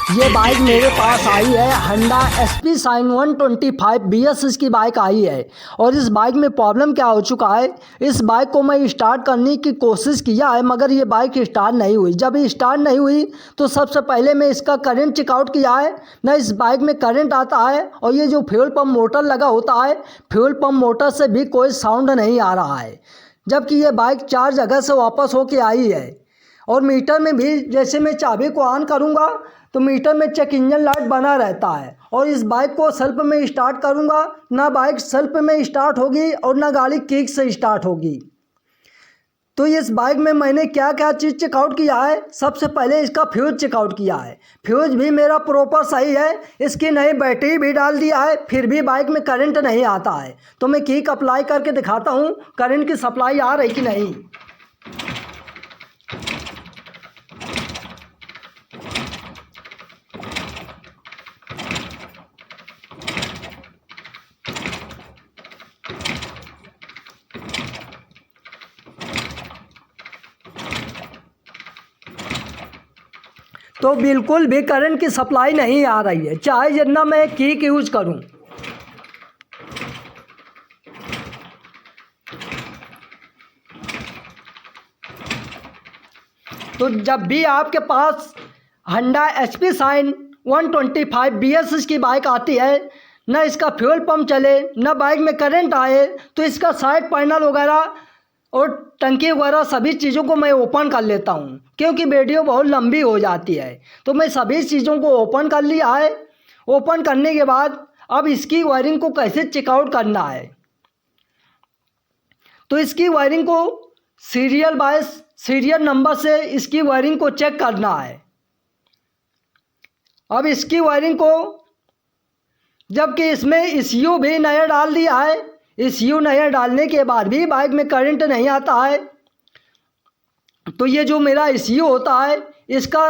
ये बाइक मेरे पास आई है Honda SP Shine 125 BS इसकी बाइक आई है। और इस बाइक में प्रॉब्लम क्या हो चुका है, इस बाइक को मैं स्टार्ट करने की कोशिश किया है मगर ये बाइक स्टार्ट नहीं हुई। जब ये स्टार्ट नहीं हुई तो सबसे पहले मैं इसका करंट चेकआउट किया है ना, इस बाइक में करंट आता है और ये जो फ्यूल पंप मोटर लगा होता है, फ्यूल पंप मोटर से भी कोई साउंड नहीं आ रहा है। जबकि ये बाइक 4 जगह से वापस होके आई है। और मीटर में भी जैसे मैं चाबी को ऑन करूँगा तो मीटर में चेक इंजन लाइट बना रहता है। और इस बाइक को सेल्फ में स्टार्ट करूँगा, ना बाइक सेल्फ में स्टार्ट होगी और ना गाड़ी किक से स्टार्ट होगी। तो इस बाइक में मैंने क्या क्या चीज़ चेकआउट किया है, सबसे पहले इसका फ्यूज़ चेकआउट किया है। फ्यूज़ भी मेरा प्रॉपर सही है, इसकी नई बैटरी भी डाल दिया है, फिर भी बाइक में करंट नहीं आता है। तो मैं किक अप्लाई करके दिखाता हूँ करंट की सप्लाई आ रही कि नहीं। तो बिल्कुल भी करंट की सप्लाई नहीं आ रही है, चाहे जितना मैं किक यूज करूं। तो जब भी आपके पास Honda SP Shine 125 BS की बाइक आती है, ना इसका फ्यूल पंप चले ना बाइक में करंट आए, तो इसका साइड पैनल वगैरह और टंकी वगैरह सभी चीज़ों को मैं ओपन कर लेता हूँ, क्योंकि वीडियो बहुत लंबी हो जाती है। तो मैं सभी चीज़ों को ओपन कर लिया है। ओपन करने के बाद अब इसकी वायरिंग को कैसे चेकआउट करना है, तो इसकी वायरिंग को सीरियल नंबर से इसकी वायरिंग को चेक करना है। अब इसकी वायरिंग को, जबकि इसमें ECU भी नया डाल दिया है, ECU नया डालने के बाद भी बाइक में करंट नहीं आता है। तो ये जो मेरा ECU होता है, इसका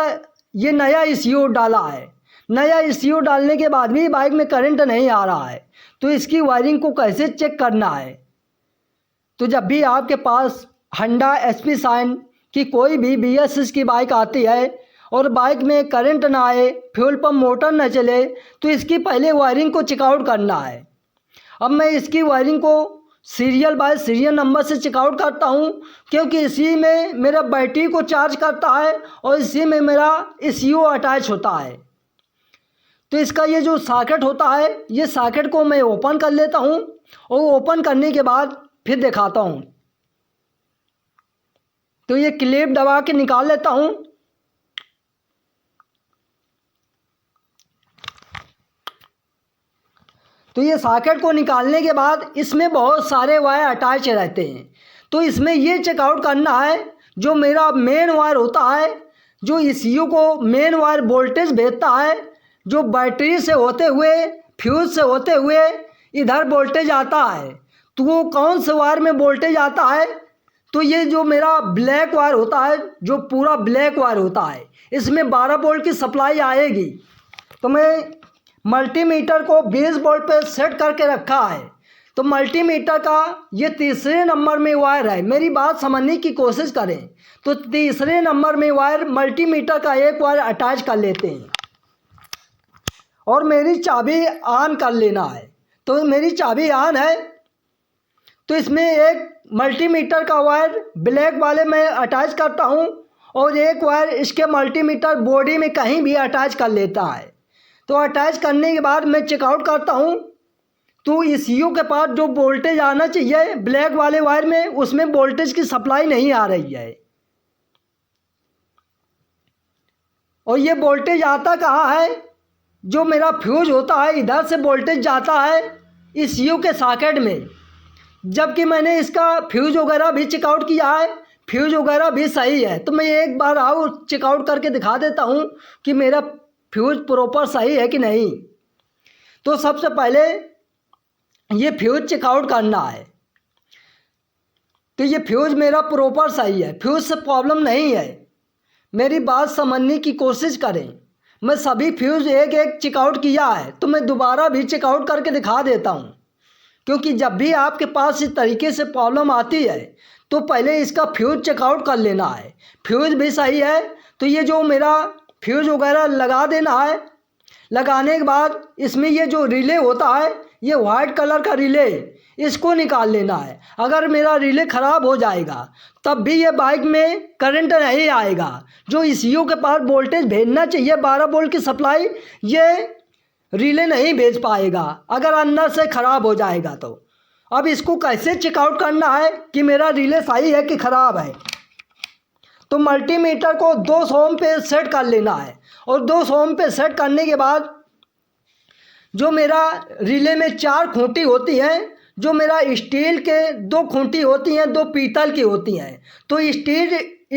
ये नया ECU डाला है। नया ECU डालने के बाद भी बाइक में करंट नहीं आ रहा है। तो इसकी वायरिंग को कैसे चेक करना है, तो जब भी आपके पास Honda SP Shine की कोई भी BS की बाइक आती है और बाइक में करंट ना आए, फ्यूल पंप मोटर न चले, तो इसकी पहले वायरिंग को चेकआउट करना है। अब मैं इसकी वायरिंग को सीरियल बाय सीरियल नंबर से चेकआउट करता हूँ, क्योंकि इसी में मेरा बैटरी को चार्ज करता है और इसी में मेरा ECU अटैच होता है। तो इसका ये जो सॉकेट होता है, ये सॉकेट को मैं ओपन कर लेता हूँ और ओपन करने के बाद फिर दिखाता हूँ। तो ये क्लिप दबा के निकाल लेता हूँ। तो ये सॉकेट को निकालने के बाद इसमें बहुत सारे वायर अटैच रहते हैं। तो इसमें ये चेकआउट करना है, जो मेरा मेन वायर होता है, जो ECU को मेन वायर वोल्टेज भेजता है, जो बैटरी से होते हुए फ्यूज से होते हुए इधर वोल्टेज आता है, तो वो कौन से वायर में वोल्टेज आता है, तो ये जो मेरा ब्लैक वायर होता है, जो पूरा ब्लैक वायर होता है, इसमें 12 वोल्ट की सप्लाई आएगी। तो मैं मल्टीमीटर को 20 वोल्ट पे सेट करके रखा है। तो मल्टीमीटर का ये तीसरे नंबर में वायर है, मेरी बात समझने की कोशिश करें। तो तीसरे नंबर में वायर मल्टीमीटर का एक वायर अटैच कर लेते हैं और मेरी चाबी ऑन कर लेना है। तो मेरी चाबी ऑन है, तो इसमें एक मल्टीमीटर का वायर ब्लैक वाले में अटैच करता हूँ और एक वायर इसके मल्टीमीटर बॉडी में कहीं भी अटैच कर लेता है। तो अटैच करने के बाद मैं चेकआउट करता हूँ, तो ECU के पास जो वोल्टेज आना चाहिए ब्लैक वाले वायर में, उसमें वोल्टेज की सप्लाई नहीं आ रही है। और ये वोल्टेज आता कहाँ है, जो मेरा फ्यूज होता है इधर से वोल्टेज जाता है ECU के सॉकेट में। जबकि मैंने इसका फ्यूज वगैरह भी चेकआउट किया है, फ्यूज वगैरह भी सही है। तो मैं एक बार आओ चेकआउट करके दिखा देता हूँ कि मेरा फ्यूज प्रॉपर सही है कि नहीं। तो सबसे पहले ये फ्यूज चेकआउट करना है। तो ये फ्यूज मेरा प्रॉपर सही है, फ्यूज से प्रॉब्लम नहीं है। मेरी बात समझने की कोशिश करें। मैं सभी फ्यूज एक एक चेकआउट किया है, तो मैं दोबारा भी चेकआउट करके दिखा देता हूँ, क्योंकि जब भी आपके पास इस तरीके से प्रॉब्लम आती है तो पहले इसका फ्यूज चेकआउट कर लेना है। फ्यूज भी सही है, तो ये जो मेरा फ्यूज वगैरह लगा देना है। लगाने के बाद इसमें ये जो रिले होता है, ये वाइट कलर का रिले, इसको निकाल लेना है। अगर मेरा रिले ख़राब हो जाएगा तब भी ये बाइक में करंट नहीं आएगा। जो ECU के पास वोल्टेज भेजना चाहिए 12 वोल्ट की सप्लाई, ये रिले नहीं भेज पाएगा अगर अंदर से ख़राब हो जाएगा तो। अब इसको कैसे चेकआउट करना है कि मेरा रिले सही है कि ख़राब है, तो मल्टीमीटर को 200 ओम पे सेट कर लेना है। और 200 ओम पे सेट करने के बाद जो मेरा रिले में 4 खूंटी होती हैं, जो मेरा स्टील के 2 खूंटी होती हैं, 2 पीतल की होती हैं, तो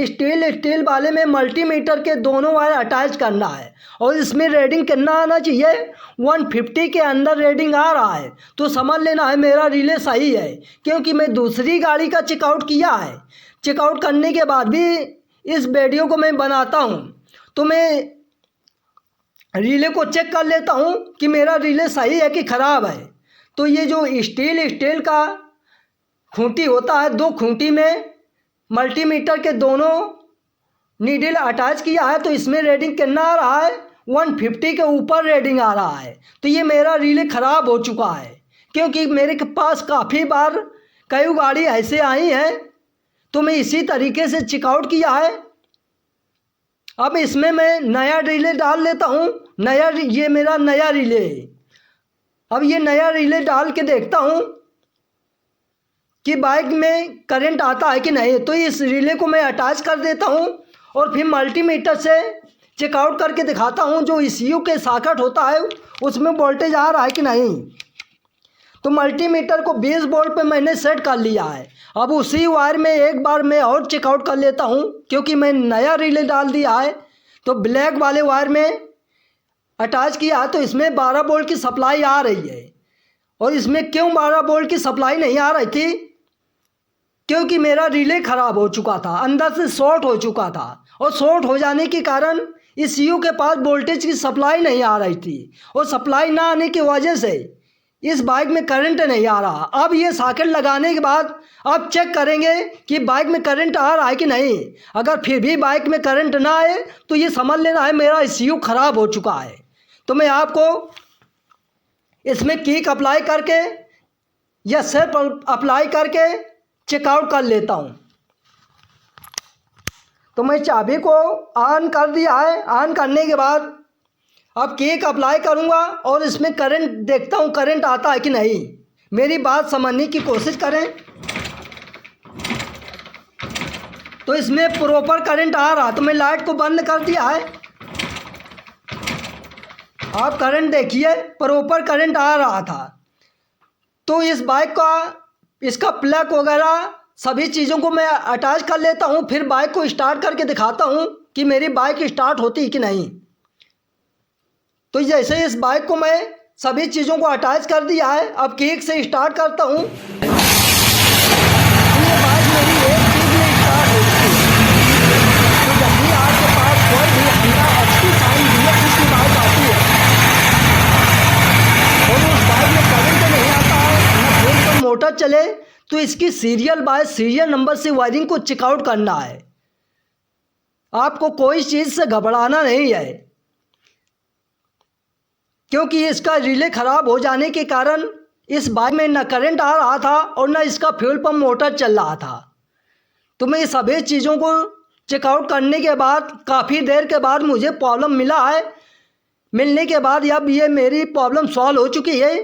स्टील वाले में मल्टीमीटर के दोनों वायर अटैच करना है। और इसमें रीडिंग कितना आना चाहिए, 150 के अंदर रीडिंग आ रहा है तो समझ लेना है मेरा रिले सही है। क्योंकि मैं दूसरी गाड़ी का चेकआउट किया है, चेकआउट करने के बाद भी इस वीडियो को मैं बनाता हूँ तो मैं रिले को चेक कर लेता हूँ कि मेरा रिले सही है कि ख़राब है। तो ये जो स्टील का खूंटी होता है, 2 खूंटी में मल्टीमीटर के दोनों नीडल अटैच किया है, तो इसमें रीडिंग कितना आ रहा है, 150 के ऊपर रीडिंग आ रहा है। तो ये मेरा रिले ख़राब हो चुका है। क्योंकि मेरे पास काफ़ी बार कई गाड़ी ऐसे आई हैं तो मैं इसी तरीके से चेकआउट किया है। अब इसमें मैं नया रिले डाल लेता हूँ। ये मेरा नया रिले है। अब ये नया रिले डाल के देखता हूँ कि बाइक में करंट आता है कि नहीं। तो इस रिले को मैं अटैच कर देता हूँ और फिर मल्टीमीटर से चेकआउट करके दिखाता हूँ जो ECU के सॉकेट होता है उसमें वोल्टेज आ रहा है कि नहीं। तो मल्टीमीटर को 20 वोल्ट पे मैंने सेट कर लिया है। अब उसी वायर में एक बार मैं और चेकआउट कर लेता हूँ, क्योंकि मैं नया रिले डाल दिया है। तो ब्लैक वाले वायर में अटैच किया है, तो इसमें 12 वोल्ट की सप्लाई आ रही है। और इसमें क्यों 12 वोल्ट की सप्लाई नहीं आ रही थी, क्योंकि मेरा रिले ख़राब हो चुका था, अंदर से शॉर्ट हो चुका था। और शॉर्ट हो जाने के कारण ECU के पास वोल्टेज की सप्लाई नहीं आ रही थी। और सप्लाई ना आने की वजह से इस बाइक में करंट नहीं आ रहा। अब ये सॉकेट लगाने के बाद अब चेक करेंगे कि बाइक में करंट आ रहा है कि नहीं। अगर फिर भी बाइक में करंट ना आए तो ये समझ लेना है मेरा ECU ख़राब हो चुका है। तो मैं आपको इसमें किक अप्लाई करके या सेल्फ अप्लाई करके चेकआउट कर लेता हूँ। तो मैं चाबी को ऑन कर दिया है। ऑन करने के बाद अब किक अप्लाई करूँगा और इसमें करंट देखता हूँ करंट आता है कि नहीं। मेरी बात समझने की कोशिश करें। तो इसमें प्रॉपर करंट आ रहा, तो मैं लाइट को बंद कर दिया है। आप करंट देखिए, प्रॉपर करंट आ रहा था। तो इस बाइक का इसका प्लग वगैरह सभी चीज़ों को मैं अटैच कर लेता हूँ। फिर बाइक को स्टार्ट करके दिखाता हूँ कि मेरी बाइक स्टार्ट होती है कि नहीं। तो जैसे इस बाइक को मैं सभी चीज़ों को अटैच कर दिया है, अब किक से स्टार्ट करता हूँ। ये बाइक मेरी एक किक में स्टार्ट हो चुकी है। तो जब भी आपके पास कोई भी Honda HP Shine DX की बाइक आती है और उस बाइक में करंट नहीं आता है, ना फुल पर मोटर चले, तो इसकी सीरियल बाय सीरियल नंबर से वायरिंग को चेकआउट करना है। आपको कोई चीज़ से घबराना नहीं है, क्योंकि इसका रिले ख़राब हो जाने के कारण इस बाइक में न करंट आ रहा था और न इसका फ्यूल पंप मोटर चल रहा था। तो मैं सभी चीज़ों को चेकआउट करने के बाद काफ़ी देर के बाद मुझे प्रॉब्लम मिला है। मिलने के बाद अब ये मेरी प्रॉब्लम सॉल्व हो चुकी है।